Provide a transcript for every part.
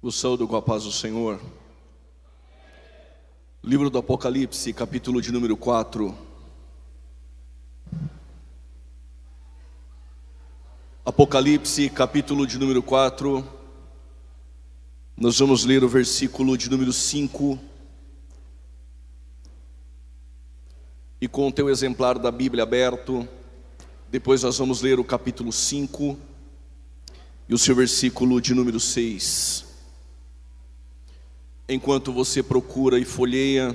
Vos saúdo com a paz do Senhor. Livro do Apocalipse, capítulo de número 4. Apocalipse, capítulo de número 4. Nós vamos ler o versículo de número 5. E com o teu exemplar da Bíblia aberto, depois nós vamos ler o capítulo 5 e o seu versículo de número 6. Enquanto você procura e folheia,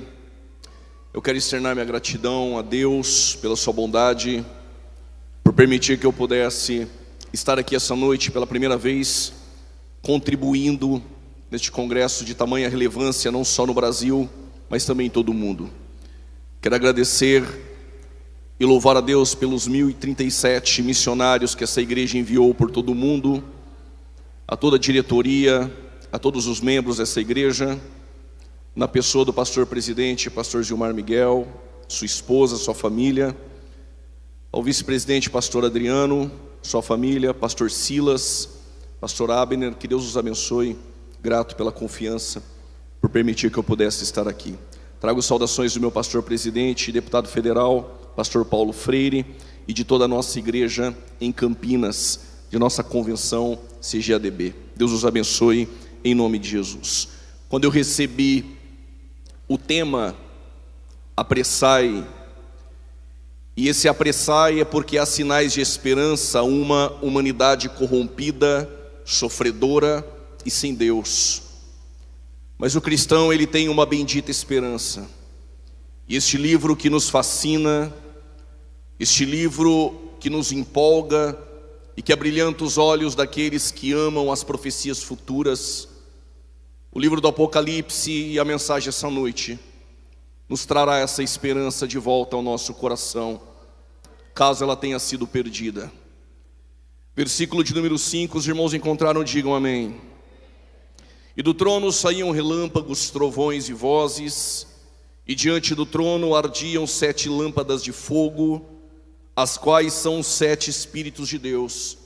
eu quero externar minha gratidão a Deus pela sua bondade, por permitir que eu pudesse estar aqui essa noite pela primeira vez, contribuindo neste congresso de tamanha relevância, não só no Brasil, mas também em todo o mundo. Quero agradecer e louvar a Deus pelos 1.037 missionários que essa igreja enviou por todo o mundo, a toda a diretoria, a todos os membros dessa igreja, na pessoa do pastor presidente, pastor Gilmar Miguel, sua esposa, sua família, ao vice-presidente, pastor Adriano, sua família, pastor Silas, pastor Abner, que Deus os abençoe, grato pela confiança, por permitir que eu pudesse estar aqui. Trago saudações do meu pastor presidente, deputado federal, pastor Paulo Freire, e de toda a nossa igreja em Campinas, de nossa convenção CGADB. Deus os abençoe em nome de Jesus. Quando eu recebi o tema apressai, e esse apressai é porque há sinais de esperança a uma humanidade corrompida, sofredora e sem Deus. Mas o cristão, ele tem uma bendita esperança. E este livro que nos fascina, este livro que nos empolga e que abrilhanta os olhos daqueles que amam as profecias futuras, o livro do Apocalipse e a mensagem essa noite nos trará essa esperança de volta ao nosso coração, caso ela tenha sido perdida. Versículo de número 5, os irmãos encontraram, digam amém. E do trono saíam relâmpagos, trovões e vozes, e diante do trono ardiam 7 lâmpadas de fogo, as quais são os 7 Espíritos de Deus.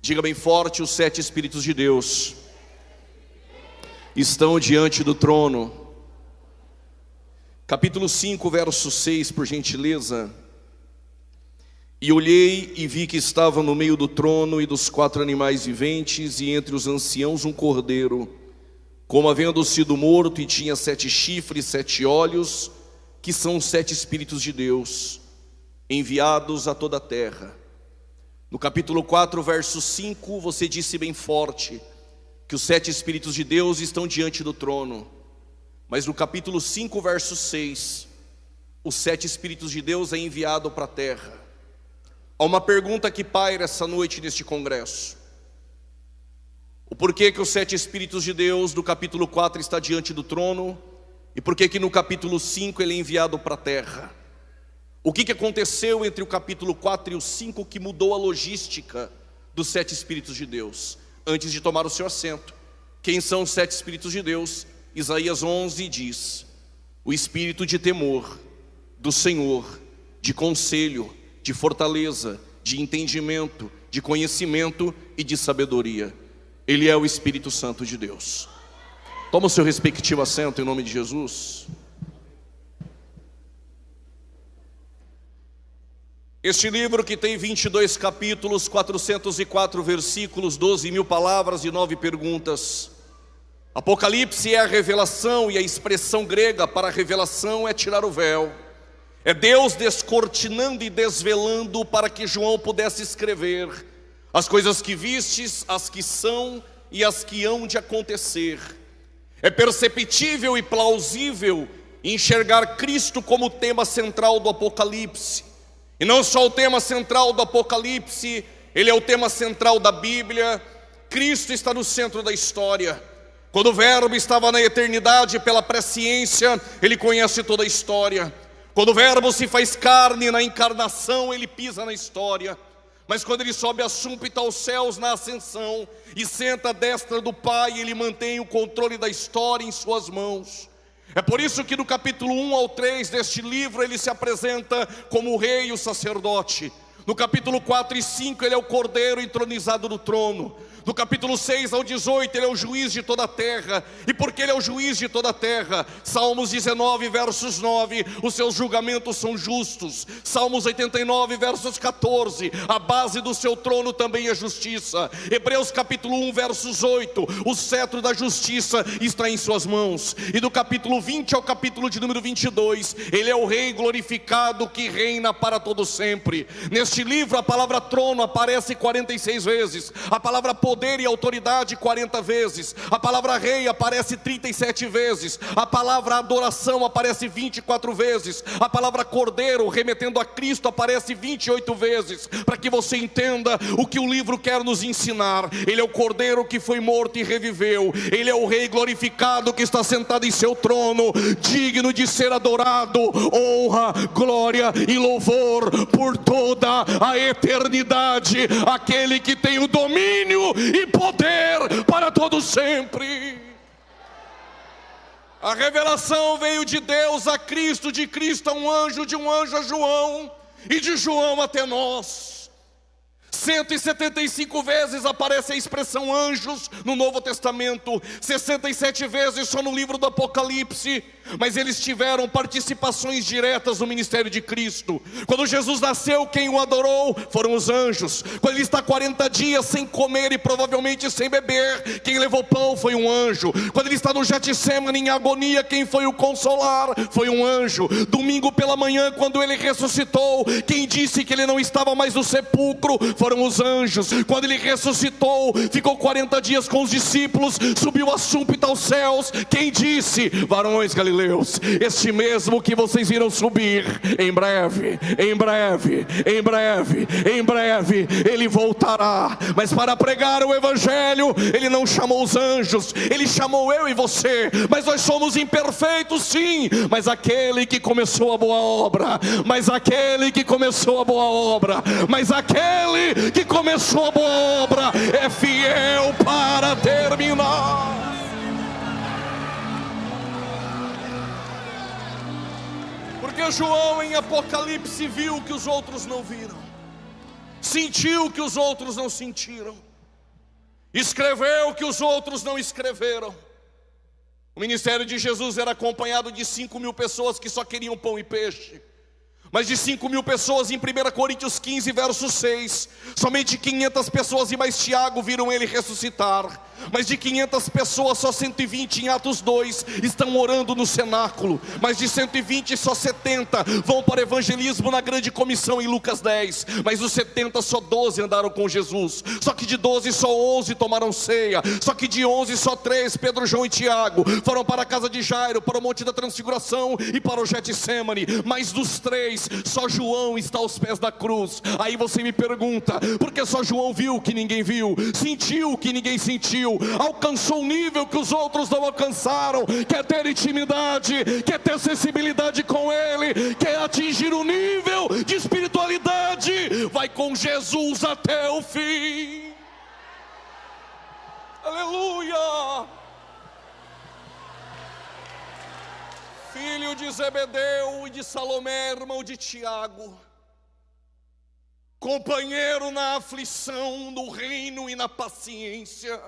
Diga bem forte: os 7 Espíritos de Deus estão diante do trono. Capítulo 5, verso 6, por gentileza. E olhei e vi que estava no meio do trono e dos 4 animais viventes, e entre os anciãos um cordeiro, como havendo sido morto, e tinha 7 chifres, 7 olhos, que são os 7 Espíritos de Deus, enviados a toda a terra. No capítulo 4, verso 5, você disse bem forte que os 7 Espíritos de Deus estão diante do trono. Mas no capítulo 5, verso 6, os 7 Espíritos de Deus é enviado para a terra. Há uma pergunta que paira essa noite neste congresso: o porquê que os 7 Espíritos de Deus do capítulo 4 está diante do trono, e porquê que no capítulo 5 ele é enviado para a terra? O que aconteceu entre o capítulo 4 e o 5 que mudou a logística dos 7 Espíritos de Deus? Antes de tomar o seu assento, quem são os 7 Espíritos de Deus? Isaías 11 diz: o espírito de temor do Senhor, de conselho, de fortaleza, de entendimento, de conhecimento e de sabedoria. Ele é o Espírito Santo de Deus. Toma o seu respectivo assento em nome de Jesus. Este livro, que tem 22 capítulos, 404 versículos, 12.000 palavras e 9 perguntas. Apocalipse é a revelação, e a expressão grega para revelação é tirar o véu. É Deus descortinando e desvelando para que João pudesse escrever as coisas que vistes, as que são e as que hão de acontecer. É perceptível e plausível enxergar Cristo como o tema central do Apocalipse. E não só o tema central do Apocalipse, ele é o tema central da Bíblia. Cristo está no centro da história. Quando o Verbo estava na eternidade, pela presciência, ele conhece toda a história. Quando o Verbo se faz carne na encarnação, ele pisa na história. Mas quando ele sobe a súmpita aos céus na ascensão e senta à destra do Pai, ele mantém o controle da história em suas mãos. É por isso que no capítulo 1 ao 3 deste livro ele se apresenta como o rei e o sacerdote. No capítulo 4 e 5 ele é o cordeiro entronizado no trono. Do capítulo 6 ao 18 ele é o juiz de toda a terra. E porque ele é o juiz de toda a terra, Salmos 19 versos 9, os seus julgamentos são justos. Salmos 89 versos 14, a base do seu trono também é justiça. Hebreus capítulo 1 versos 8, o cetro da justiça está em suas mãos. E do capítulo 20 ao capítulo de número 22, ele é o rei glorificado que reina para todo sempre. Neste livro a palavra trono aparece 46 vezes, a palavra poder e autoridade 40 vezes, a palavra rei aparece 37 vezes, a palavra adoração aparece 24 vezes, a palavra cordeiro, remetendo a Cristo, aparece 28 vezes, para que você entenda o que o livro quer nos ensinar. Ele é o cordeiro que foi morto e reviveu, ele é o rei glorificado que está sentado em seu trono, digno de ser adorado, honra, glória e louvor por toda a eternidade, aquele que tem o domínio e poder para todo sempre. A revelação veio de Deus a Cristo, de Cristo a um anjo, de um anjo a João, e de João até nós. 175 vezes aparece a expressão anjos no Novo Testamento, 67 vezes só no livro do Apocalipse, mas eles tiveram participações diretas no ministério de Cristo. Quando Jesus nasceu, quem o adorou foram os anjos. Quando ele está 40 dias sem comer e provavelmente sem beber, quem levou pão foi um anjo. Quando ele está no Getsemane em agonia, quem foi o consolar foi um anjo. Domingo pela manhã, quando ele ressuscitou, quem disse que ele não estava mais no sepulcro foram os anjos. Quando ele ressuscitou, ficou 40 dias com os discípulos, subiu a súbito aos céus, quem disse? Varões galileus, este mesmo que vocês viram subir, em breve, em breve, em breve, em breve, ele voltará. Mas para pregar o evangelho, ele não chamou os anjos, ele chamou eu e você. Mas nós somos imperfeitos, sim, mas aquele que começou a boa obra, mas aquele que começou a boa obra, mas aquele que começou a boa obra é fiel para terminar. Porque João em Apocalipse viu o que os outros não viram, sentiu o que os outros não sentiram, escreveu o que os outros não escreveram. O ministério de Jesus era acompanhado de 5.000 pessoas que só queriam pão e peixe. Mas de 5.000 pessoas em 1 Coríntios 15 verso 6, somente 500 pessoas e mais Tiago viram ele ressuscitar. Mas de 500 pessoas, só 120 em Atos 2 estão orando no cenáculo. Mas de 120, só 70 vão para o evangelismo na grande comissão em Lucas 10. Mas dos 70, só 12 andaram com Jesus. Só que de 12, só 11 tomaram ceia. Só que de 11, só 3, Pedro, João e Tiago, foram para a casa de Jairo, para o Monte da Transfiguração e para o Getsemane. Mas dos 3, só João está aos pés da cruz. Aí você me pergunta, por que só João viu o que ninguém viu, sentiu o que ninguém sentiu, alcançou um nível que os outros não alcançaram? Quer ter intimidade, quer ter sensibilidade com Ele, quer atingir um nível de espiritualidade, vai com Jesus até o fim. Aleluia! Filho de Zebedeu e de Salomé, irmão de Tiago, companheiro na aflição, no reino e na paciência.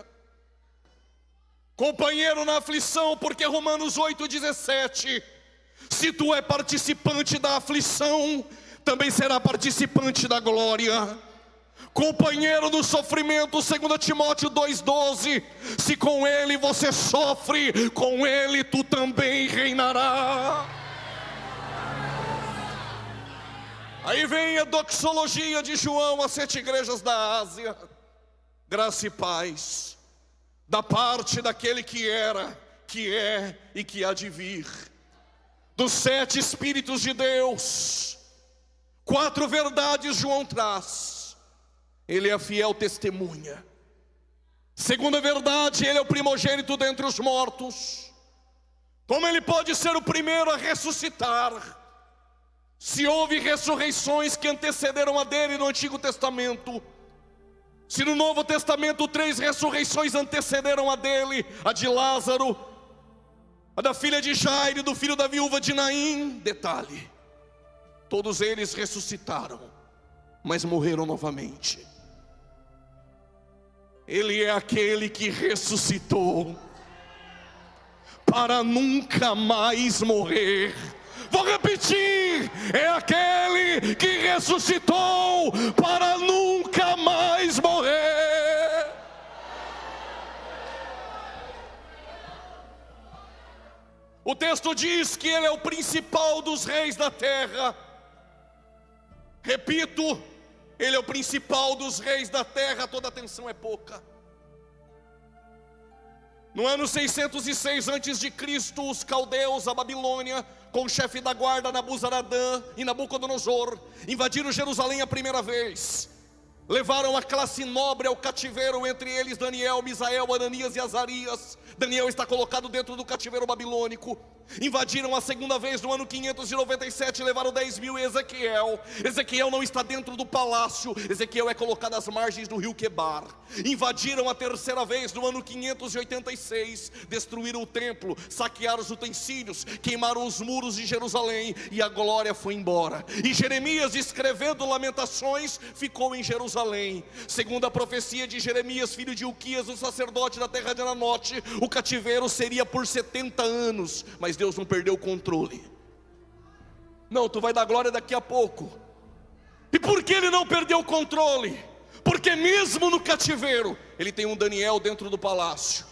Companheiro na aflição, porque Romanos 8,17, se tu é participante da aflição, também será participante da glória. Companheiro do sofrimento, 2 Timóteo 2,12, se com ele você sofre, com ele tu também reinará. Aí vem a doxologia de João às 7 igrejas da Ásia. Graça e paz da parte daquele que era, que é e que há de vir, dos 7 Espíritos de Deus. 4 verdades João traz. Ele é a fiel testemunha. Segunda verdade, ele é o primogênito dentre os mortos. Como ele pode ser o primeiro a ressuscitar, se houve ressurreições que antecederam a dele no Antigo Testamento? Se no Novo Testamento 3 ressurreições antecederam a dele, a de Lázaro, a da filha de Jairo e do filho da viúva de Naim, detalhe, todos eles ressuscitaram. mas morreram novamente. Ele é aquele que ressuscitou para nunca mais morrer. Vou repetir: é aquele que ressuscitou para nunca mais morrer. O texto diz que ele é o principal dos reis da terra. Repito, ele é o principal dos reis da terra. Toda atenção é pouca. No ano 606 a.C., os caldeus, a Babilônia, com o chefe da guarda Nabuzaradã e Nabucodonosor, invadiram Jerusalém a primeira vez. Levaram a classe nobre ao cativeiro, entre eles Daniel, Misael, Ananias e Azarias. Daniel está colocado dentro do cativeiro babilônico. Invadiram a segunda vez no ano 597, levaram 10.000 e Ezequiel. Ezequiel não está dentro do palácio, Ezequiel é colocado às margens do rio Quebar. Invadiram a terceira vez no ano 586, destruíram o templo, saquearam os utensílios, queimaram os muros de Jerusalém e a glória foi embora. E Jeremias, escrevendo lamentações, ficou em Jerusalém. Segundo a profecia de Jeremias, filho de Ilquias, o sacerdote da terra de Ananote, o cativeiro seria por 70 anos, mas Deus não perdeu o controle. Não, tu vai dar glória daqui a pouco. E por que ele não perdeu o controle? Porque mesmo no cativeiro, ele tem um Daniel dentro do palácio,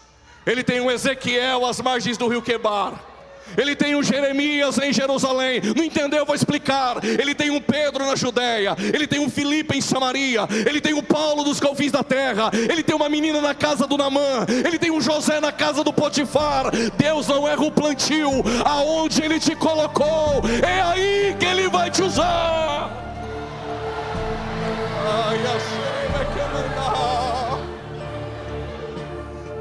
ele tem um Ezequiel às margens do rio Quebar, ele tem um Jeremias em Jerusalém. Não entendeu? Eu vou explicar. Ele tem um Pedro na Judéia, ele tem um Filipe em Samaria, ele tem um Paulo dos confins da terra, ele tem uma menina na casa do Naamã, ele tem um José na casa do Potifar. Deus não erra o plantio. Aonde ele te colocou, é aí que ele vai te usar. Ai, achei que eu mandar.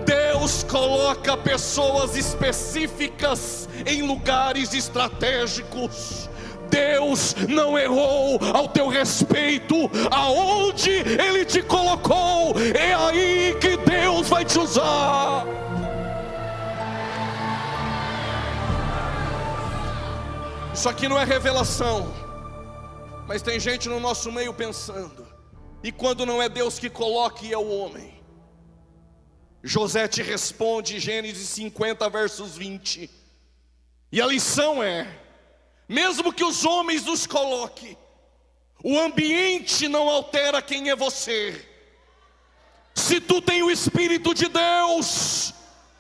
Deus coloca pessoas específicas em lugares estratégicos. Deus não errou ao teu respeito. Aonde Ele te colocou, é aí que Deus vai te usar. Isso aqui não é revelação, mas tem gente no nosso meio pensando: e quando não é Deus que coloca e é o homem? José te responde, Gênesis 50, versos 20. E a lição é: mesmo que os homens nos coloquem, o ambiente não altera quem é você. Se tu tem o Espírito de Deus,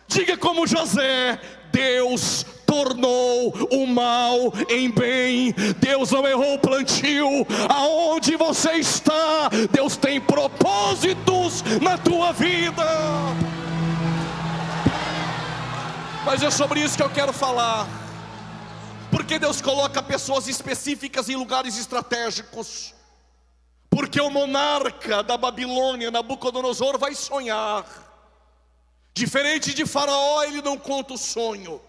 diga como José: Deus tornou o mal em bem. Deus não errou o plantio. Aonde você está, Deus tem propósitos na tua vida. Mas é sobre isso que eu quero falar. Porque Deus coloca pessoas específicas em lugares estratégicos. Porque o monarca da Babilônia, Nabucodonosor, vai sonhar. Diferente de Faraó, ele não conta o sonho.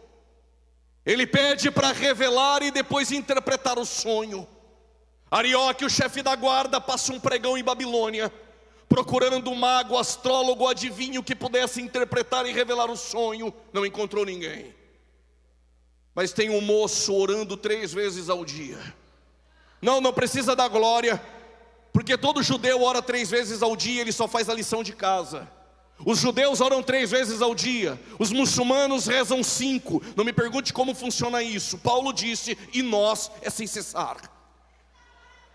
Ele pede para revelar e depois interpretar o sonho. Arioque, o chefe da guarda, passa um pregão em Babilônia, procurando um mago, astrólogo, adivinho que pudesse interpretar e revelar o sonho. Não encontrou ninguém. Mas tem um moço orando 3 vezes ao dia. Não precisa dar glória, porque todo judeu ora 3 vezes ao dia, ele só faz a lição de casa. Os judeus oram 3 vezes ao dia, os muçulmanos rezam 5. Não me pergunte como funciona isso. Paulo disse: e nós é sem cessar.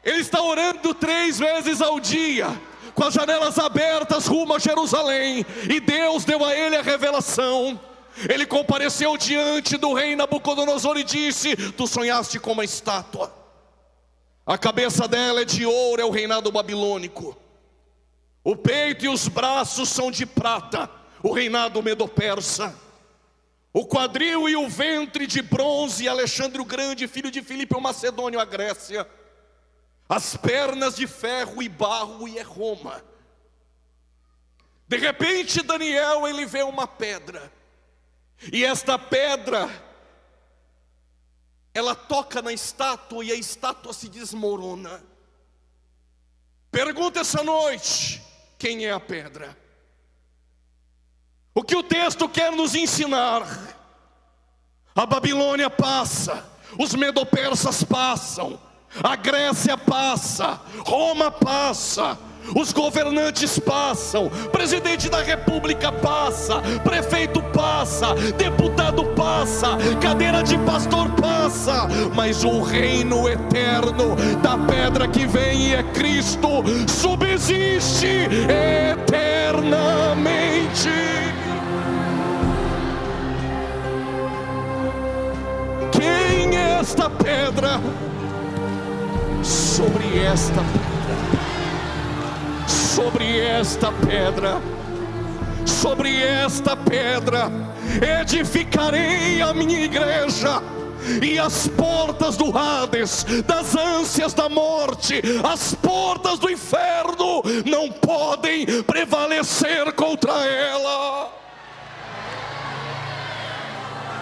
Ele está orando 3 vezes ao dia, com as janelas abertas rumo a Jerusalém. E Deus deu a ele a revelação. Ele compareceu diante do rei Nabucodonosor e disse: tu sonhaste com uma estátua. A cabeça dela é de ouro, é o reinado babilônico. O peito e os braços são de prata, o reinado medo-persa. O quadril e o ventre de bronze, Alexandre o Grande, filho de Filipe o Macedônio, a Grécia. As pernas de ferro e barro, e é Roma. De repente Daniel, ele vê uma pedra. E esta pedra, ela toca na estátua e a estátua se desmorona. Pergunta essa noite: quem é a pedra? O que o texto quer nos ensinar? A Babilônia passa, os medo-persas passam, A Grécia passa, Roma passa, os governantes passam, presidente da república passa, prefeito passa, deputado passa, cadeira de pastor passa, mas o reino eterno da pedra que vem e é Cristo subsiste eternamente. Quem é esta pedra? Sobre esta pedra edificarei a minha igreja, e as portas do Hades, das ânsias da morte, as portas do inferno não podem prevalecer contra ela.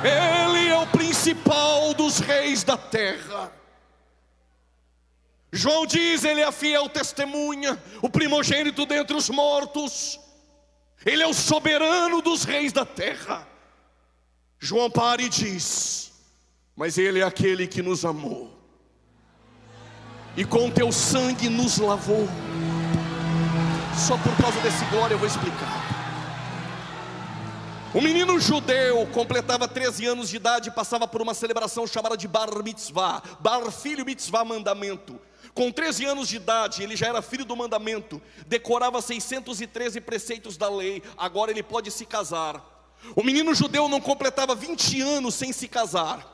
Ele é o principal dos reis da terra. João diz, ele é a fiel testemunha, o primogênito dentre os mortos. Ele é o soberano dos reis da terra. João para e diz, mas ele é aquele que nos amou, e com teu sangue nos lavou. Só por causa desse glória eu vou explicar. Um menino judeu completava 13 anos de idade e passava por uma celebração chamada de Bar Mitzvah. Bar, filho, Mitzvah, mandamento. Com 13 anos de idade, ele já era filho do mandamento, decorava 613 preceitos da lei, agora ele pode se casar. O menino judeu não completava 20 anos sem se casar.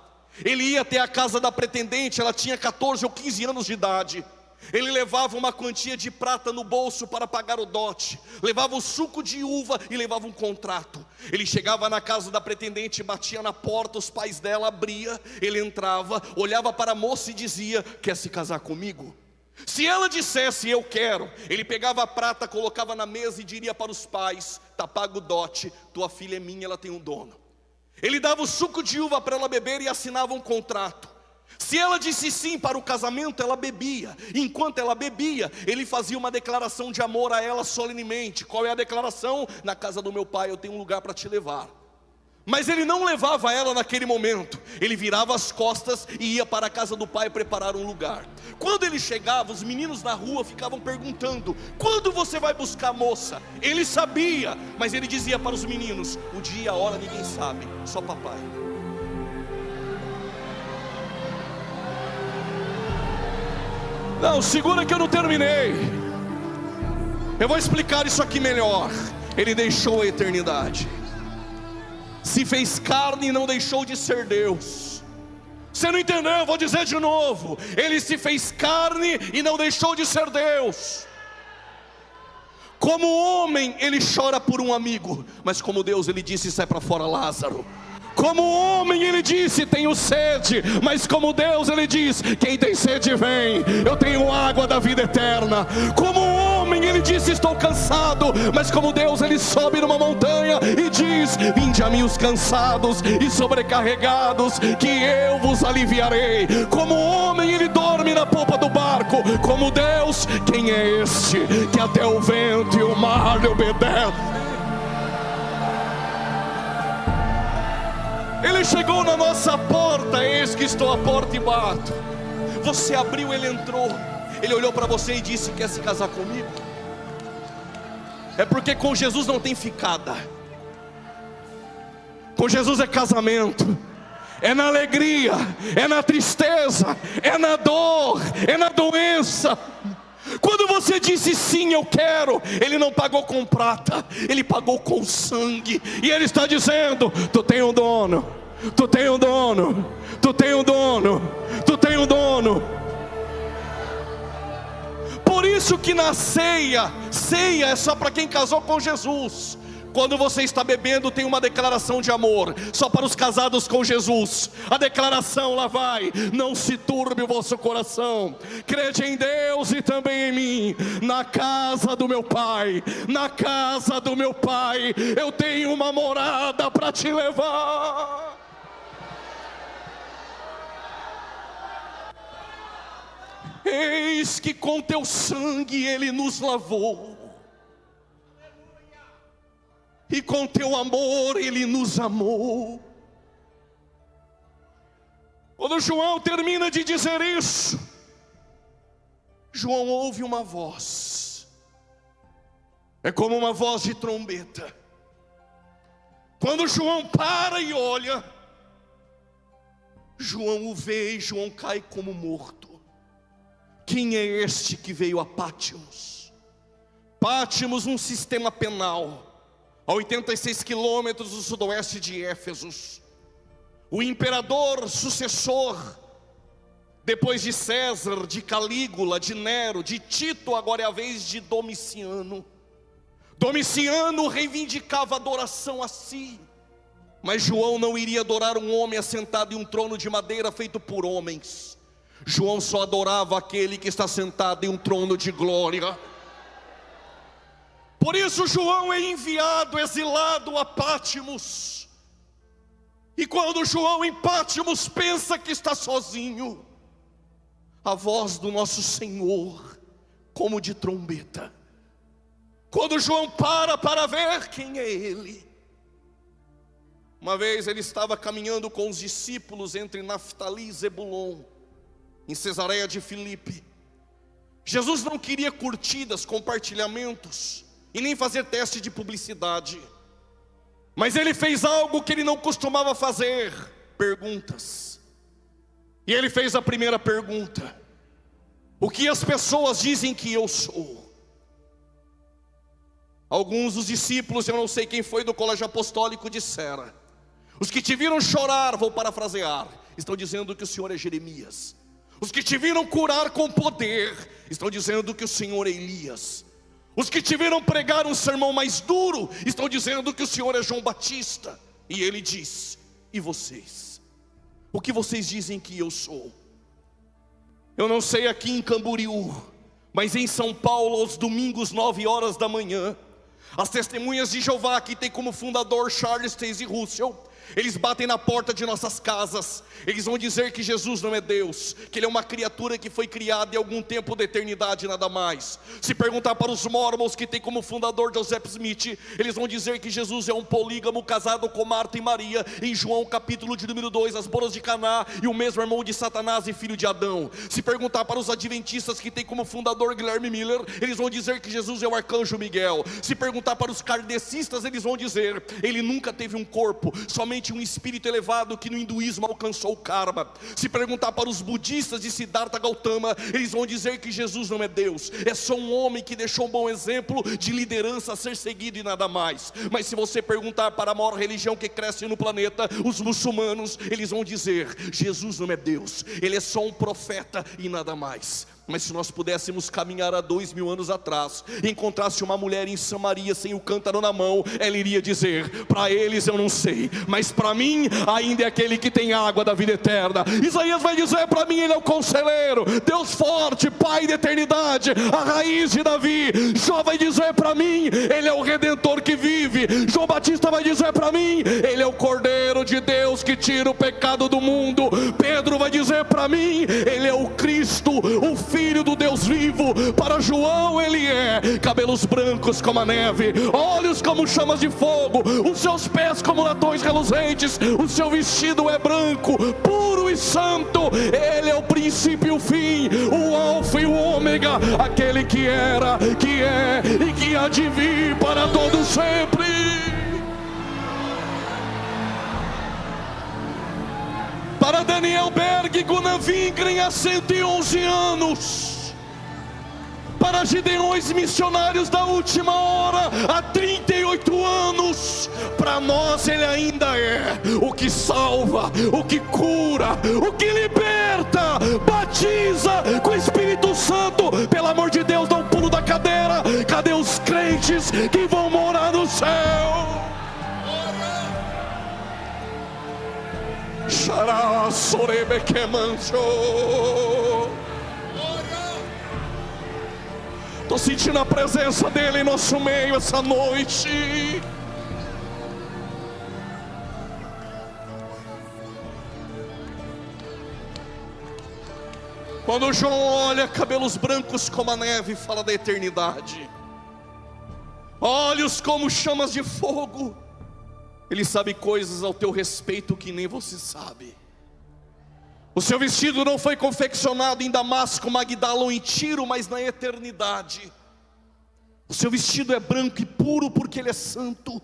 Ele ia até a casa da pretendente, ela tinha 14 ou 15 anos de idade. Ele levava uma quantia de prata no bolso para pagar o dote, levava o suco de uva e levava um contrato. Ele chegava na casa da pretendente, batia na porta, os pais dela abriam, ele entrava, olhava para a moça e dizia, quer se casar comigo? Se ela dissesse, eu quero, ele pegava a prata, colocava na mesa e diria para os pais, tá pago o dote, tua filha é minha, ela tem um dono. Ele dava o suco de uva para ela beber e assinava um contrato. Se ela disse sim para o casamento, ela bebia. Enquanto ela bebia, ele fazia uma declaração de amor a ela solenemente. Qual é a declaração? Na casa do meu pai eu tenho um lugar para te levar. Mas ele não levava ela naquele momento. Ele virava as costas e ia para a casa do pai preparar um lugar. Quando ele chegava, os meninos na rua ficavam perguntando, quando você vai buscar a moça? Ele sabia, mas ele dizia para os meninos, o dia e a hora ninguém sabe, só papai. Não, segura que eu não terminei. Eu vou explicar isso aqui melhor. Ele deixou a eternidade, se fez carne e não deixou de ser Deus. Você não entendeu? Eu vou dizer de novo. Ele se fez carne e não deixou de ser Deus. Como homem ele chora por um amigo, mas como Deus ele disse, sai para fora Lázaro. Como homem ele disse, tenho sede, mas como Deus ele diz, quem tem sede vem, eu tenho água da vida eterna. Como homem ele disse, estou cansado, mas como Deus ele sobe numa montanha e diz, vinde a mim os cansados e sobrecarregados, que eu vos aliviarei. Como homem ele dorme na popa do barco, como Deus, quem é este, que até o vento e o mar lhe obedecem? Ele chegou na nossa porta, eis que estou à porta e bato. Você abriu, ele entrou. Ele olhou para você e disse, quer se casar comigo? É porque com Jesus não tem ficada. Com Jesus é casamento. É na alegria, é na tristeza, é na dor, é na doença. Quando você disse sim, eu quero, ele não pagou com prata, ele pagou com sangue. E ele está dizendo, tu tem um dono, tu tem um dono, tu tem um dono, tu tem um dono. Por isso que na ceia é só para quem casou com Jesus. Quando você está bebendo, tem uma declaração de amor, só para os casados com Jesus. A declaração lá vai, não se turbe o vosso coração, crede em Deus e também em mim. Na casa do meu pai, na casa do meu pai, eu tenho uma morada para te levar. Eis que com teu sangue ele nos lavou, e com teu amor ele nos amou. Quando João termina de dizer isso, João ouve uma voz, é como uma voz de trombeta. Quando João para e olha, João o vê e João cai como morto. Quem é este que veio a Pátimos? Pátimos, um sistema penal, a 86 quilômetros do sudoeste de Éfeso. O imperador sucessor, depois de César, de Calígula, de Nero, de Tito, agora é a vez de Domiciano. Domiciano reivindicava adoração a si, mas João não iria adorar um homem assentado em um trono de madeira feito por homens. João só adorava aquele que está sentado em um trono de glória. Por isso João é enviado, exilado a Pátimos. E quando João em Pátimos pensa que está sozinho, a voz do nosso Senhor, como de trombeta. Quando João para ver quem é ele. Uma vez ele estava caminhando com os discípulos entre Naftali e Zebulon, em Cesareia de Filipe. Jesus não queria curtidas, compartilhamentos, e nem fazer teste de publicidade. Mas ele fez algo que ele não costumava fazer: perguntas. E ele fez a primeira pergunta: o que as pessoas dizem que eu sou? Alguns dos discípulos, eu não sei quem foi do colégio apostólico, disseram: os que te viram chorar, vou parafrasear, estão dizendo que o Senhor é Jeremias. Os que te viram curar com poder, estão dizendo que o Senhor é Elias. Os que te viram pregar um sermão mais duro, estão dizendo que o Senhor é João Batista. E ele diz: e vocês? O que vocês dizem que eu sou? Eu não sei aqui em Camboriú, mas em São Paulo, aos domingos, 9 horas da manhã, as testemunhas de Jeová, que tem como fundador Charles Taze Russell, eles batem na porta de nossas casas. Eles vão dizer que Jesus não é Deus, que Ele é uma criatura que foi criada em algum tempo da eternidade, nada mais. Se perguntar para os mormons, que tem como fundador Joseph Smith, eles vão dizer que Jesus é um polígamo casado com Marta e Maria, em João capítulo de número 2, as bodas de Caná, e o mesmo irmão de Satanás e filho de Adão. Se perguntar para os adventistas, que tem como fundador Guilherme Miller, eles vão dizer que Jesus é o arcanjo Miguel. Se perguntar para os kardecistas, eles vão dizer: ele nunca teve um corpo, somente um espírito elevado que no hinduísmo alcançou o karma. Se perguntar para os budistas de Siddhartha Gautama, eles vão dizer que Jesus não é Deus, é só um homem que deixou um bom exemplo de liderança a ser seguido e nada mais. Mas se você perguntar para a maior religião que cresce no planeta, os muçulmanos, eles vão dizer: Jesus não é Deus, Ele é só um profeta e nada mais. Mas se nós pudéssemos caminhar há 2000 anos atrás e encontrasse uma mulher em Samaria sem o cântaro na mão, ela iria dizer: para eles eu não sei, mas para mim ainda é aquele que tem água da vida eterna. Isaías vai dizer: para mim Ele é o conselheiro, Deus forte, Pai da eternidade, a raiz de Davi. Jó vai dizer: para mim Ele é o Redentor que vive. João Batista vai dizer: para mim Ele é o Cordeiro de Deus que tira o pecado do mundo. Pedro vai dizer: para mim Ele é o Cristo, o Filho do Deus vivo. Para João Ele é cabelos brancos como a neve, olhos como chamas de fogo, os seus pés como latões reluzentes, o seu vestido é branco, puro e santo. Ele é o princípio e o fim, o alfa e o ômega, aquele que era, que é e que há de vir para todo sempre. Para Daniel Berg, Gunnar Wingren há 111 anos. Para Gideões missionários da última hora, há 38 anos. Para nós Ele ainda é o que salva, o que cura, o que liberta, batiza com o Espírito Santo. Pelo amor de Deus, dá um pulo da cadeira. Cadê os crentes que vão morar no céu? Xará, sorebe que mancho. Estou sentindo a presença dEle em nosso meio essa noite. Quando João olha, cabelos brancos como a neve, fala da eternidade, olhos como chamas de fogo. Ele sabe coisas ao teu respeito que nem você sabe. O seu vestido não foi confeccionado em Damasco, Magdala ou em Tiro, mas na eternidade. O seu vestido é branco e puro porque ele é santo.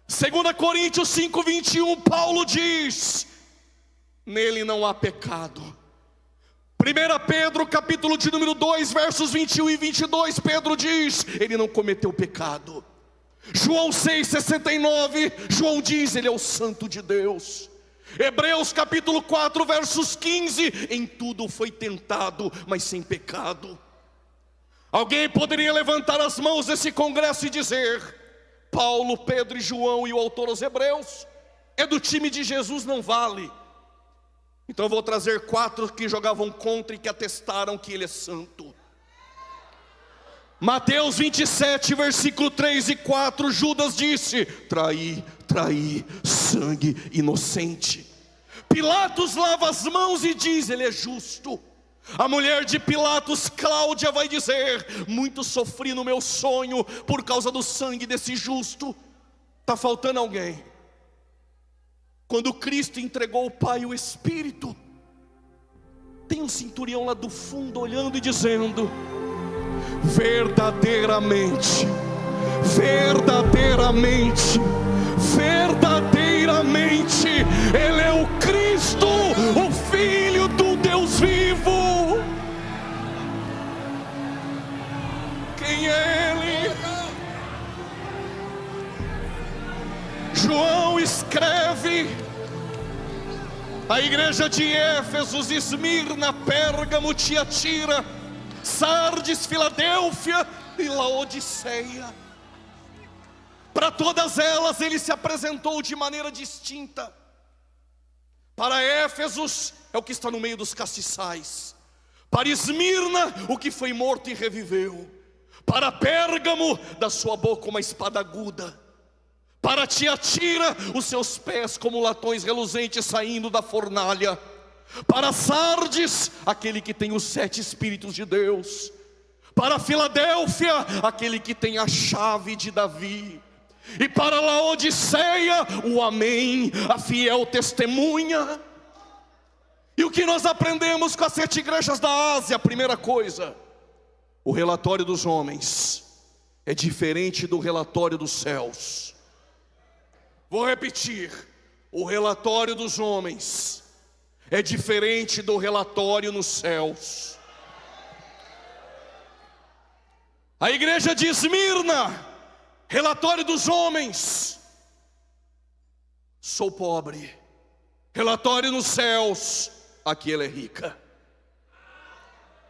2 Coríntios 5:21, Paulo diz: nele não há pecado. 1 Pedro capítulo de número 2, versos 21 e 22, Pedro diz: ele não cometeu pecado. João 6,69, João diz: ele é o santo de Deus. Hebreus capítulo 4, versos 15, em tudo foi tentado, mas sem pecado. Alguém poderia levantar as mãos nesse congresso e dizer: Paulo, Pedro e João e o autor aos Hebreus é do time de Jesus, não vale. Então eu vou trazer 4 que jogavam contra e que atestaram que ele é santo. Mateus 27, versículo 3 e 4, Judas disse: traí, sangue inocente. Pilatos lava as mãos e diz: ele é justo. A mulher de Pilatos, Cláudia, vai dizer: muito sofri no meu sonho por causa do sangue desse justo. Está faltando alguém. Quando Cristo entregou o Pai e o Espírito, tem um centurião lá do fundo olhando e dizendo: verdadeiramente, ele é o Cristo, o Filho do Deus vivo. Quem é ele? João escreve: a igreja de Éfeso, Esmirna, Pérgamo, Tiatira, Sardes, Filadélfia e Laodiceia. Para todas elas ele se apresentou de maneira distinta. Para Éfesos é o que está no meio dos castiçais. Para Esmirna, o que foi morto e reviveu. Para Pérgamo, da sua boca uma espada aguda. Para Tiatira, os seus pés como latões reluzentes saindo da fornalha. Para Sardes, aquele que tem os 7 Espíritos de Deus. Para Filadélfia, aquele que tem a chave de Davi. E para Laodiceia, o Amém, a fiel testemunha. E o que nós aprendemos com as 7 igrejas da Ásia? A primeira coisa: o relatório dos homens é diferente do relatório dos céus. Vou repetir: o relatório dos homens é diferente do relatório nos céus. A igreja de Esmirna, relatório dos homens: sou pobre. Relatório nos céus: aqui ela é rica.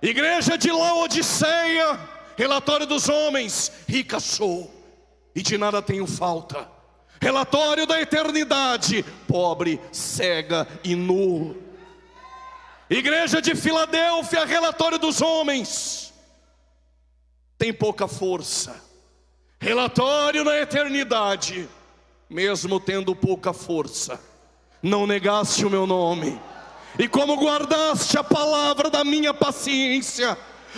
Igreja de Laodiceia, relatório dos homens: rica sou e de nada tenho falta. Relatório da eternidade: pobre, cega e nu. Igreja de Filadélfia, relatório dos homens: tem pouca força. Relatório na eternidade: mesmo tendo pouca força, não negaste o meu nome, e como guardaste a palavra da minha paciência,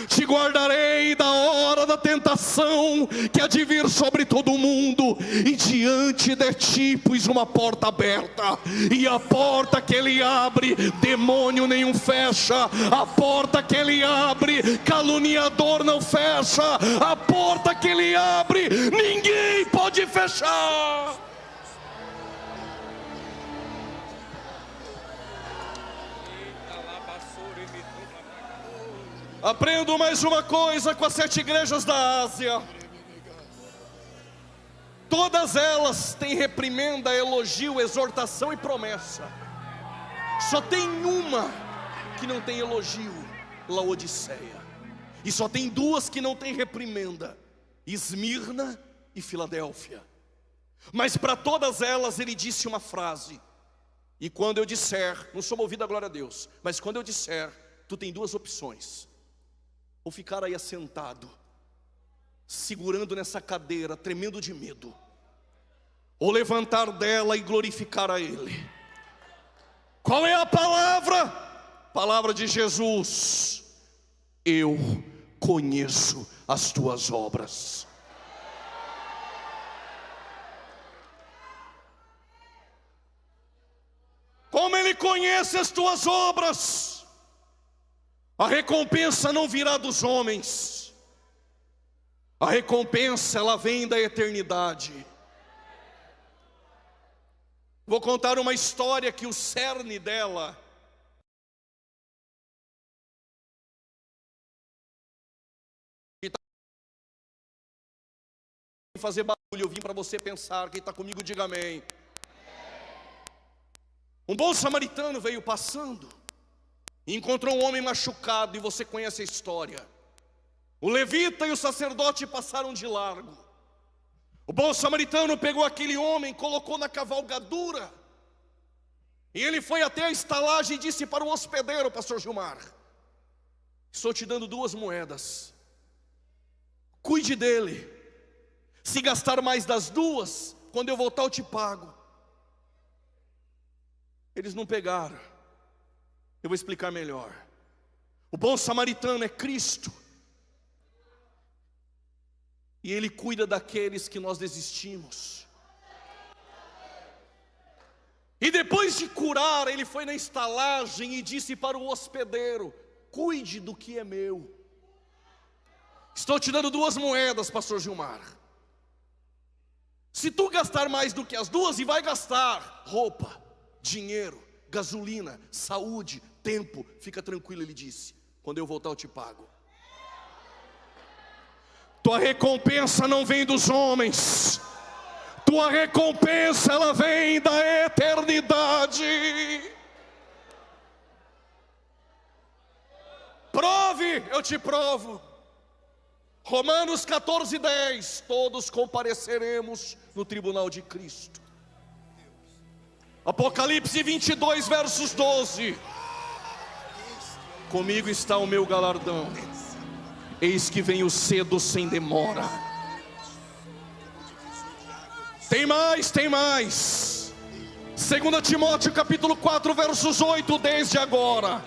te guardarei da hora da tentação que há de vir sobre todo o mundo. E diante de ti pus uma porta aberta, e a porta que ele abre, demônio nenhum fecha. A porta que ele abre, caluniador não fecha. A porta que ele abre, ninguém pode fechar. Aprendo mais uma coisa com as 7 igrejas da Ásia: todas elas têm reprimenda, elogio, exortação e promessa. Só tem uma que não tem elogio: Laodiceia. E só tem 2 que não tem reprimenda: Esmirna e Filadélfia. Mas para todas elas ele disse uma frase: e quando eu disser, não sou movido a glória a Deus, mas quando eu disser, tu tem 2 opções: ou ficar aí assentado, segurando nessa cadeira, tremendo de medo, ou levantar dela e glorificar a Ele. Qual é a palavra? Palavra de Jesus: eu conheço as tuas obras. Como ele Ele conhece as tuas obras. A recompensa não virá dos homens. A recompensa, ela vem da eternidade. Vou contar uma história que o cerne dela fazer barulho, eu vim para você pensar. Quem está comigo, diga amém. Um bom samaritano veio passando e encontrou um homem machucado, e você conhece a história. O levita e o sacerdote passaram de largo. O bom samaritano pegou aquele homem, colocou na cavalgadura, e ele foi até a estalagem e disse para o hospedeiro: pastor Gilmar, estou te dando 2 moedas, cuide dele. Se gastar mais das 2, quando eu voltar eu te pago. Eles não pegaram. Eu vou explicar melhor. O bom samaritano é Cristo, e Ele cuida daqueles que nós desistimos. E depois de curar, Ele foi na estalagem e disse para o hospedeiro: cuide do que é meu. Estou te dando 2 moedas, pastor Gilmar. Se tu gastar mais do que as 2, e vai gastar roupa, dinheiro, gasolina, saúde, tempo, fica tranquilo, ele disse, quando eu voltar eu te pago. Tua recompensa não vem dos homens. Tua recompensa, ela vem da eternidade. Prove, eu te provo. Romanos 14:10, todos compareceremos no tribunal de Cristo. Apocalipse 22, versos 12, comigo está o meu galardão, eis que venho cedo sem demora. Tem mais, tem mais. 2 Timóteo capítulo 4, versos 8, desde agora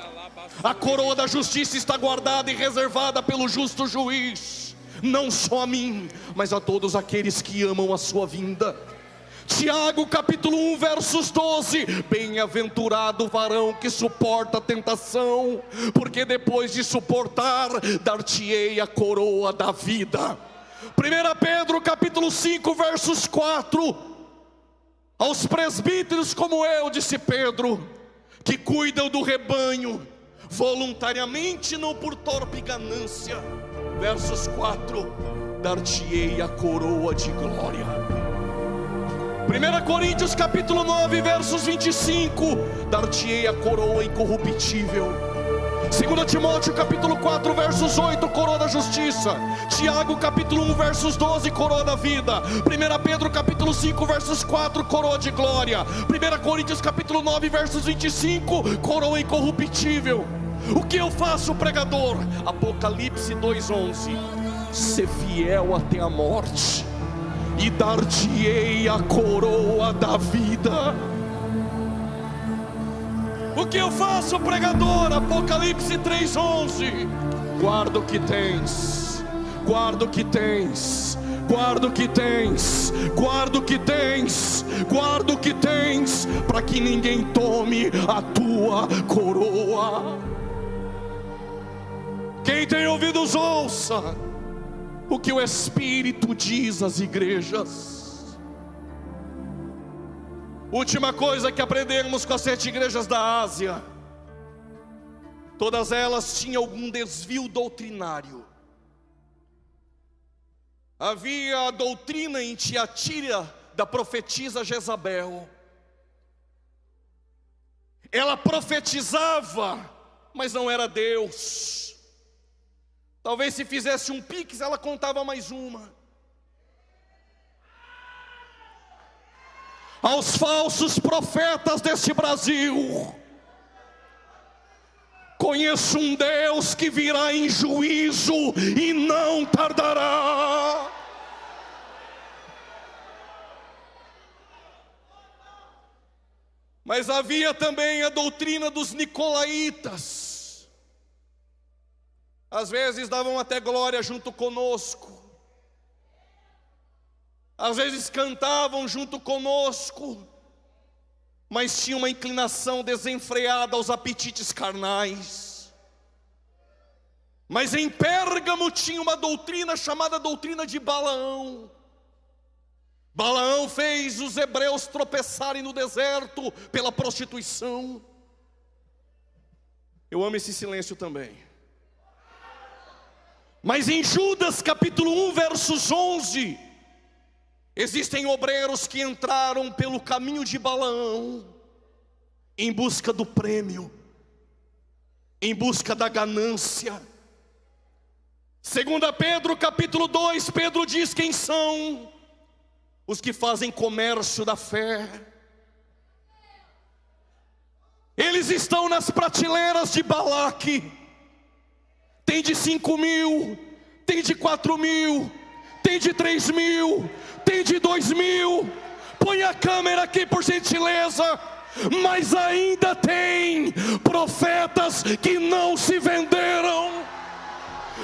a coroa da justiça está guardada e reservada pelo justo juiz, não só a mim, mas a todos aqueles que amam a sua vinda. Tiago capítulo 1, versos 12, bem-aventurado o varão que suporta a tentação, porque depois de suportar, dar-te-ei a coroa da vida. 1 Pedro capítulo 5, versos 4, aos presbíteros como eu, disse Pedro, que cuidam do rebanho, voluntariamente, não por torpe ganância. Versos 4, dar-te-ei a coroa de glória. 1 Coríntios capítulo 9, versos 25, dar-te-ei a coroa incorruptível. 2 Timóteo capítulo 4, versos 8, coroa da justiça. Tiago capítulo 1, versos 12, coroa da vida. 1 Pedro capítulo 5, versos 4, coroa de glória. 1 Coríntios capítulo 9, versos 25, coroa incorruptível. O que eu faço, pregador? Apocalipse 2:11, ser fiel até a morte, e dar-te-ei a coroa da vida. O que eu faço, pregador? Apocalipse 3:11, guarda o que tens, guarda o que tens, guarda o que tens, guarda o que tens, guarda o que tens, para que ninguém tome a tua coroa. Quem tem ouvidos ouça o que o Espírito diz às igrejas. Última coisa que aprendemos com as 7 igrejas da Ásia: todas elas tinham algum desvio doutrinário. Havia a doutrina em Tiatira da profetisa Jezabel. Ela profetizava, mas não era Deus. Talvez se fizesse um pix, ela contava mais uma. Aos falsos profetas desse Brasil, conheço um Deus que virá em juízo e não tardará. Mas havia também a doutrina dos nicolaítas. Às vezes davam até glória junto conosco, às vezes cantavam junto conosco, mas tinha uma inclinação desenfreada aos apetites carnais. Mas em Pérgamo tinha uma doutrina chamada doutrina de Balaão. Balaão fez os hebreus tropeçarem no deserto pela prostituição. Eu amo esse silêncio também. Mas em Judas capítulo 1, versos 11, existem obreiros que entraram pelo caminho de Balaão, em busca do prêmio, em busca da ganância. 2 Pedro capítulo 2, Pedro diz quem são os que fazem comércio da fé. Eles estão nas prateleiras de Balaque. Tem de 5.000, tem de 4.000, tem de 3.000, tem de 2.000. Põe a câmera aqui por gentileza. Mas ainda tem profetas que não se venderam.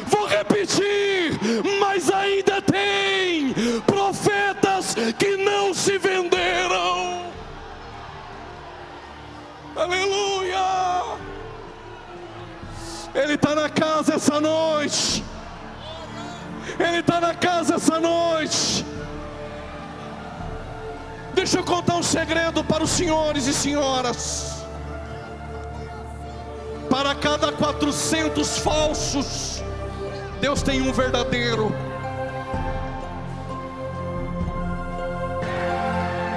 Vou repetir, mas ainda tem profetas que não se venderam. Aleluia! Ele está na casa essa noite. Ele está na casa essa noite. Deixa eu contar um segredo para os senhores e senhoras. Para cada 400 falsos, Deus tem um verdadeiro.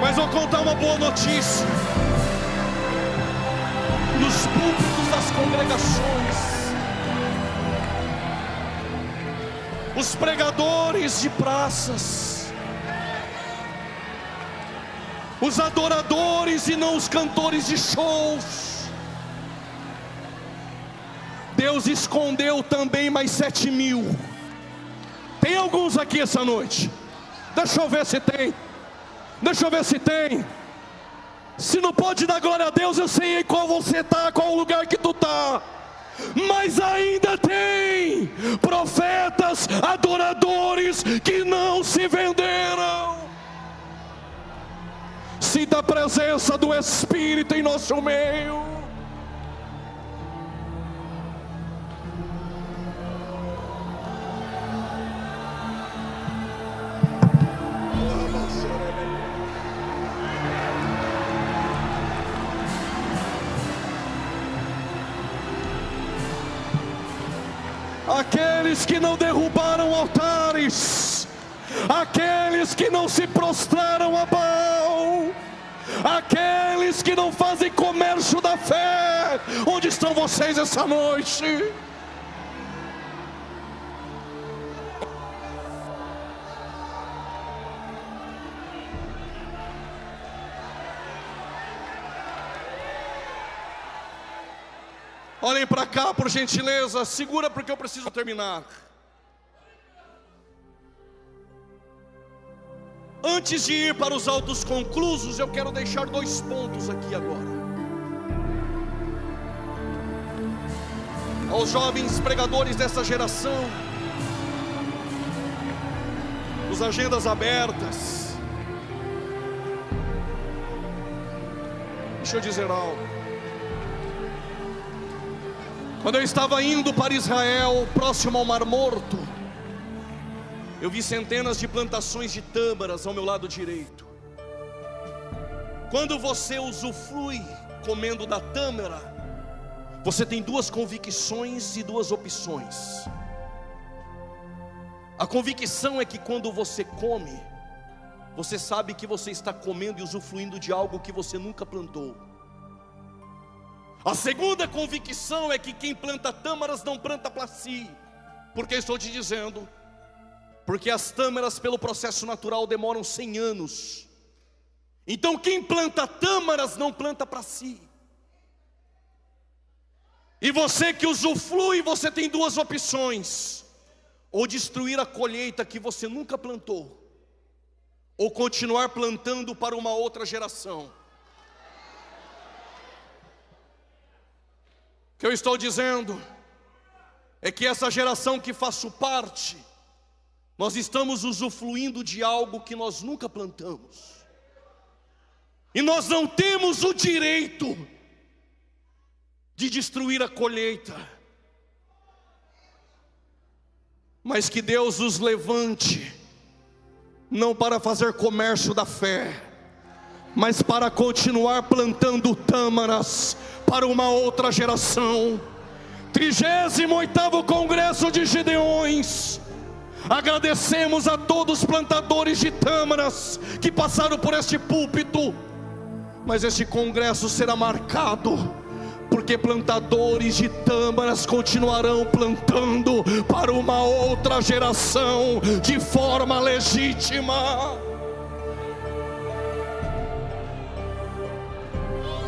Mas vou contar uma boa notícia. Nos púlpitos das congregações, os pregadores de praças, os adoradores e não os cantores de shows, Deus escondeu também mais 7.000. Tem alguns aqui essa noite? Deixa eu ver se tem. Deixa eu ver se tem. Se não pode dar glória a Deus, eu sei em qual você está, qual o lugar que tu está. Mas ainda tem profetas, adoradores que não se venderam. Sinta a presença do Espírito em nosso meio. Aqueles que não derrubaram altares, aqueles que não se prostraram a Baal, aqueles que não fazem comércio da fé, onde estão vocês essa noite? Olhem para cá, por gentileza. Segura, porque eu preciso terminar. Antes de ir para os autos conclusos, eu quero deixar 2 pontos aqui agora. Aos jovens pregadores dessa geração, os agendas abertas, deixa eu dizer algo. Quando eu estava indo para Israel, próximo ao Mar Morto, eu vi centenas de plantações de tâmaras ao meu lado direito. Quando você usufrui comendo da tâmara, você tem 2 convicções e 2 opções. A convicção é que quando você come, você sabe que você está comendo e usufruindo de algo que você nunca plantou. A segunda convicção é que quem planta tâmaras não planta para si. Por que estou te dizendo? Porque as tâmaras, pelo processo natural, demoram 100 anos. Então quem planta tâmaras não planta para si. E você que usufrui, você tem 2 opções: ou destruir a colheita que você nunca plantou, ou continuar plantando para uma outra geração. O que eu estou dizendo é que essa geração que faço parte, nós estamos usufruindo de algo que nós nunca plantamos. E nós não temos o direito de destruir a colheita, mas que Deus nos levante, não para fazer comércio da fé, mas para continuar plantando tâmaras para uma outra geração. 38º Congresso de Gideões. Agradecemos a todos os plantadores de tâmaras que passaram por este púlpito, mas este congresso será marcado, porque plantadores de tâmaras continuarão plantando para uma outra geração de forma legítima.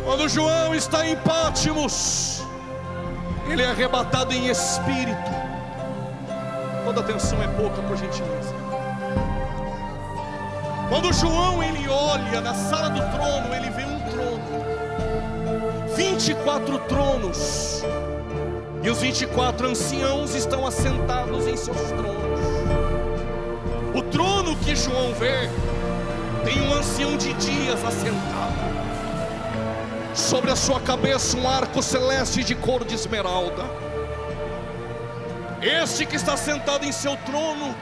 Quando João está em Pátimos, ele é arrebatado em espírito. Toda atenção é pouca, por gentileza. Quando João ele olha na sala do trono, ele vê um trono, 24 tronos, e os 24 anciãos estão assentados em seus tronos. O trono que João vê tem um ancião de dias assentado, sobre a sua cabeça um arco celeste de cor de esmeralda. Este que está sentado em seu trono,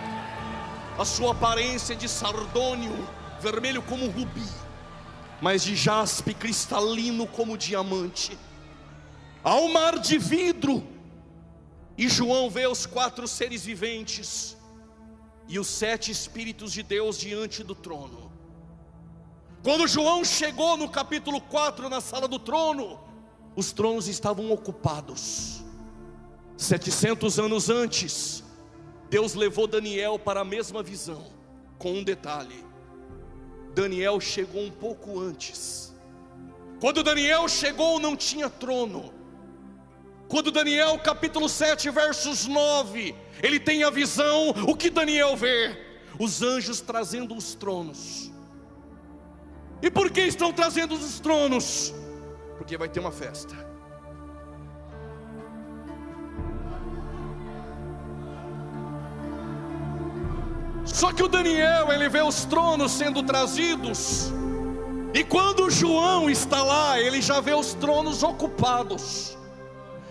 a sua aparência é de sardônio, vermelho como rubi, mas de jaspe cristalino como diamante. Há um mar de vidro, e João vê os 4 seres viventes e os 7 Espíritos de Deus diante do trono. Quando João chegou no capítulo 4, na sala do trono, os tronos estavam ocupados. 700 anos antes, Deus levou Daniel para a mesma visão, com um detalhe: Daniel chegou um pouco antes. Quando Daniel chegou não tinha trono. Quando Daniel capítulo 7 versos 9, ele tem a visão, o que Daniel vê? Os anjos trazendo os tronos. E por que estão trazendo os tronos? Porque vai ter uma festa. Só que o Daniel, ele vê os tronos sendo trazidos, e quando João está lá, ele já vê os tronos ocupados.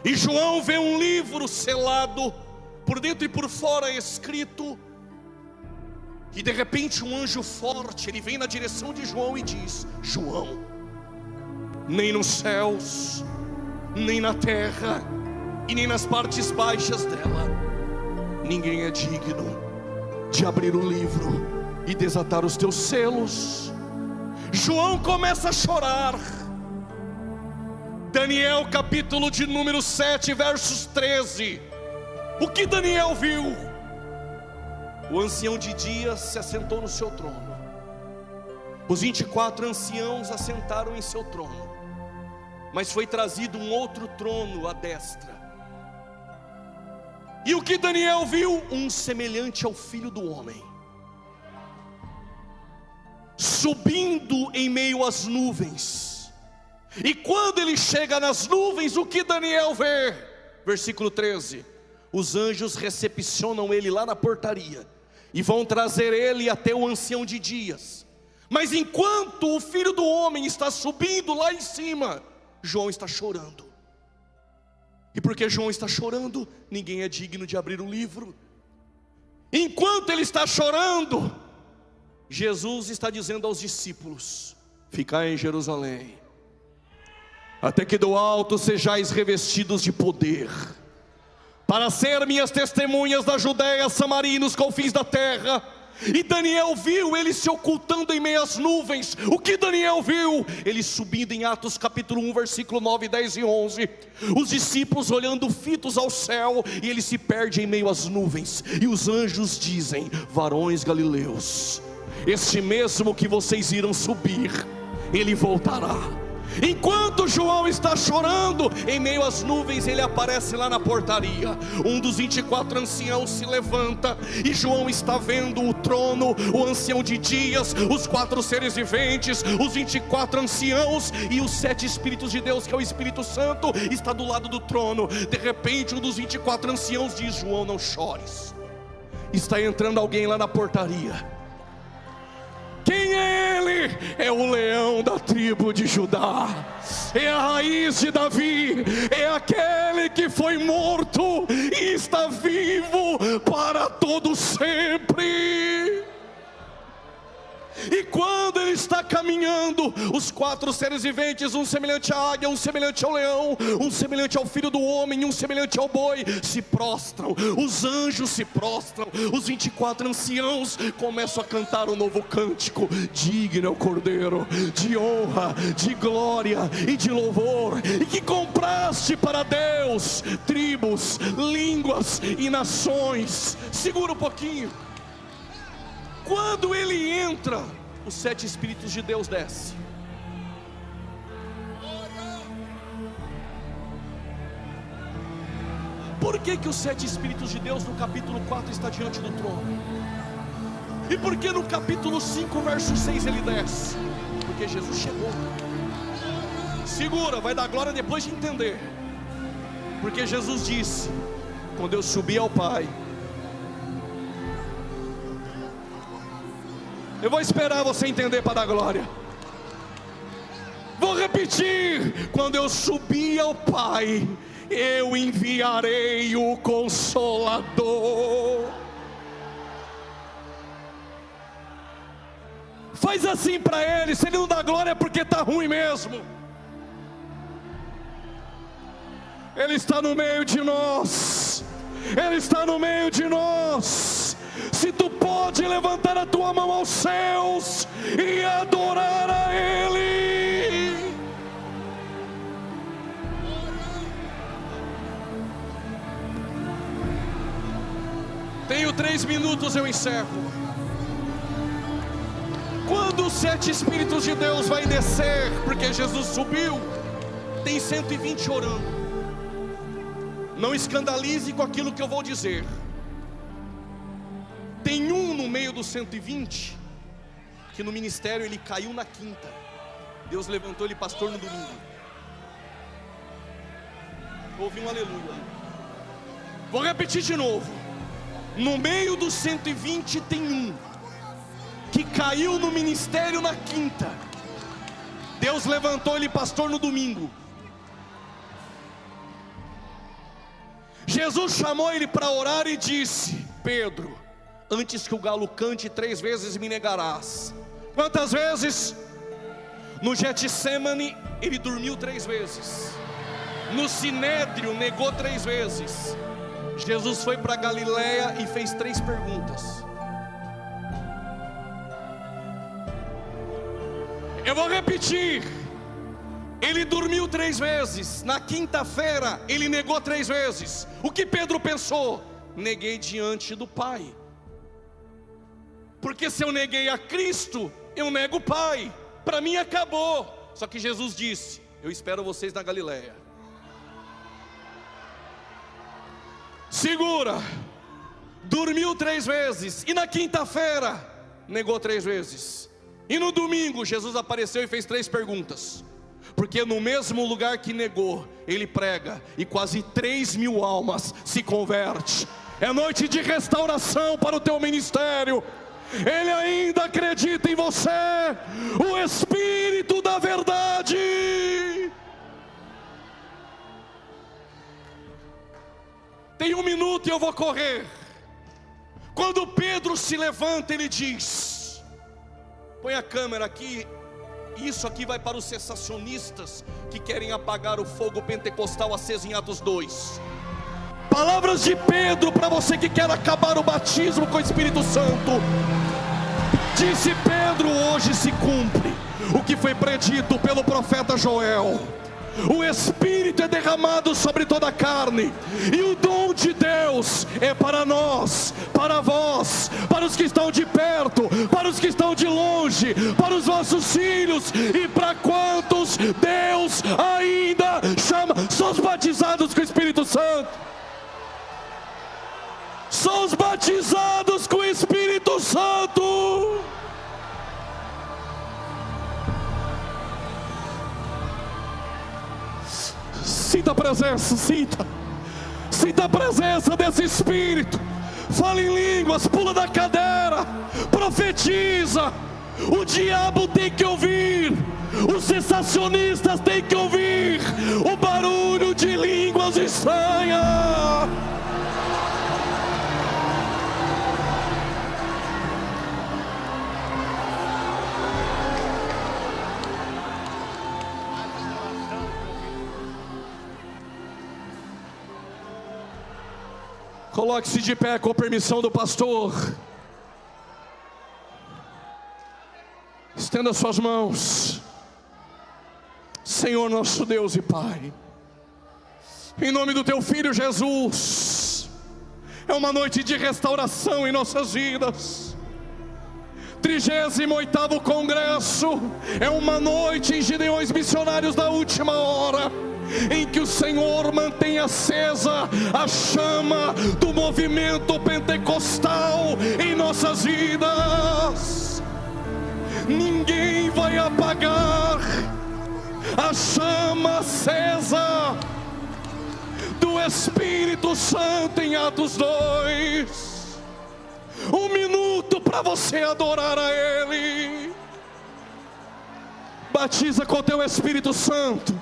E João vê um livro selado, por dentro e por fora escrito. E de repente um anjo forte, ele vem na direção de João e diz: João, nem nos céus, nem na terra, e nem nas partes baixas dela, ninguém é digno de abrir o livro e desatar os teus selos. João começa a chorar. Daniel capítulo de número 7 versos 13. O que Daniel viu? O ancião de dias se assentou no seu trono. Os 24 anciãos assentaram em seu trono, mas foi trazido um outro trono à destra. E o que Daniel viu? Um semelhante ao Filho do Homem, subindo em meio às nuvens. E quando ele chega nas nuvens, o que Daniel vê? Versículo 13. Os anjos recepcionam ele lá na portaria e vão trazer ele até o ancião de dias. Mas enquanto o Filho do Homem está subindo lá em cima, João está chorando. E porque João está chorando, ninguém é digno de abrir o livro. Enquanto ele está chorando, Jesus está dizendo aos discípulos: ficai em Jerusalém, até que do alto sejais revestidos de poder, para ser minhas testemunhas da Judéia, Samaria e nos confins da terra. E Daniel viu ele se ocultando em meio às nuvens. O que Daniel viu? Ele subindo em Atos capítulo 1 versículo 9, 10 e 11. Os discípulos olhando fitos ao céu, e ele se perde em meio às nuvens. E os anjos dizem: varões galileus, este mesmo que vocês irão subir, ele voltará. Enquanto João está chorando, em meio às nuvens ele aparece lá na portaria. Um dos 24 anciãos se levanta, e João está vendo o trono, o ancião de dias, os 4 seres viventes, os 24 anciãos e os 7 Espíritos de Deus, que é o Espírito Santo, está do lado do trono. De repente um dos 24 anciãos diz: João, não chores. Está entrando alguém lá na portaria. Quem é ele? é o leão da tribo de Judá, é a raiz de Davi, é aquele que foi morto e está vivo para todo sempre. E quando ele está caminhando, os 4 seres viventes, um semelhante à águia, um semelhante ao leão, um semelhante ao filho do homem, um semelhante ao boi, se prostram. Os anjos se prostram. Os 24 anciãos começam a cantar um novo cântico: digno é o Cordeiro, de honra, de glória e de louvor. E que compraste para Deus tribos, línguas e nações. Segura um pouquinho. Quando ele entra, os 7 Espíritos de Deus descem. Por que os 7 Espíritos de Deus no capítulo 4 está diante do trono? E por que no capítulo 5, verso 6 ele desce? Porque Jesus chegou. Segura, vai dar glória depois de entender. Porque Jesus disse: quando eu subir ao Pai, eu vou esperar você entender para dar glória. Vou repetir: quando eu subir ao Pai, eu enviarei o Consolador. Faz assim para ele. Se ele não dá glória é porque está ruim mesmo. Ele está no meio de nós. Ele está no meio de nós. Se tu pode levantar a tua mão aos céus e adorar a Ele. Tenho 3 minutos, eu encerro. Quando os 7 Espíritos de Deus vai descer, porque Jesus subiu, tem 120 orando. Não escandalize com aquilo que eu vou dizer. Tem um no meio dos 120 que no ministério ele caiu na quinta. Deus levantou ele pastor no domingo. Ouvi um aleluia. Vou repetir de novo. No meio dos 120 tem um que caiu no ministério na quinta. Deus levantou ele pastor no domingo. Jesus chamou ele para orar e disse: Pedro, antes que o galo cante 3 vezes me negarás. Quantas vezes? No Getsemane ele dormiu 3 vezes. No Sinédrio negou 3 vezes. Jesus foi para Galileia e fez 3 perguntas. Eu vou repetir. Ele dormiu 3 vezes. Na quinta-feira ele negou 3 vezes. O que Pedro pensou? Neguei diante do Pai. Porque se eu neguei a Cristo, eu nego o Pai. Para mim acabou. Só que Jesus disse: eu espero vocês na Galileia. Segura. Dormiu 3 vezes. E na quinta-feira negou 3 vezes. E no domingo Jesus apareceu e fez 3 perguntas. Porque no mesmo lugar que negou, ele prega, e quase 3.000 almas se convertem. É noite de restauração para o teu ministério. Ele ainda acredita em você, o Espírito da verdade. Tem 1 minuto e eu vou correr. Quando Pedro se levanta, ele diz: põe a câmera aqui. Isso aqui vai para os cessacionistas que querem apagar o fogo pentecostal aceso em Atos 2. Palavras de Pedro para você que quer acabar o batismo com o Espírito Santo. Disse Pedro: hoje se cumpre o que foi predito pelo profeta Joel. O Espírito é derramado sobre toda a carne, e o dom de Deus é para nós, para vós, para os que estão de perto, para os que estão de longe, para os vossos filhos e para quantos Deus ainda chama. São os batizados com o Espírito Santo. São os batizados com o Espírito Santo. Sinta a presença, sinta a presença desse Espírito. Fala em línguas, pula da cadeira, profetiza, O diabo tem que ouvir, os sensacionistas têm que ouvir o barulho de línguas estranhas. Coloque-se de pé com a permissão do pastor. Estenda suas mãos. Senhor nosso Deus e Pai, em nome do Teu Filho Jesus, é uma noite de restauração em nossas vidas. 38º Congresso é uma noite em Gideões Missionários da última hora, em que o Senhor mantém acesa a chama do movimento pentecostal em nossas vidas. Ninguém vai apagar a chama acesa do Espírito Santo em Atos 2. 1 minuto para você adorar a Ele. Batiza com o Teu Espírito Santo.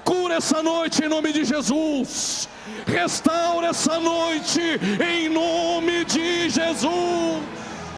Cura essa noite em nome de Jesus. Restaura essa noite em nome de Jesus.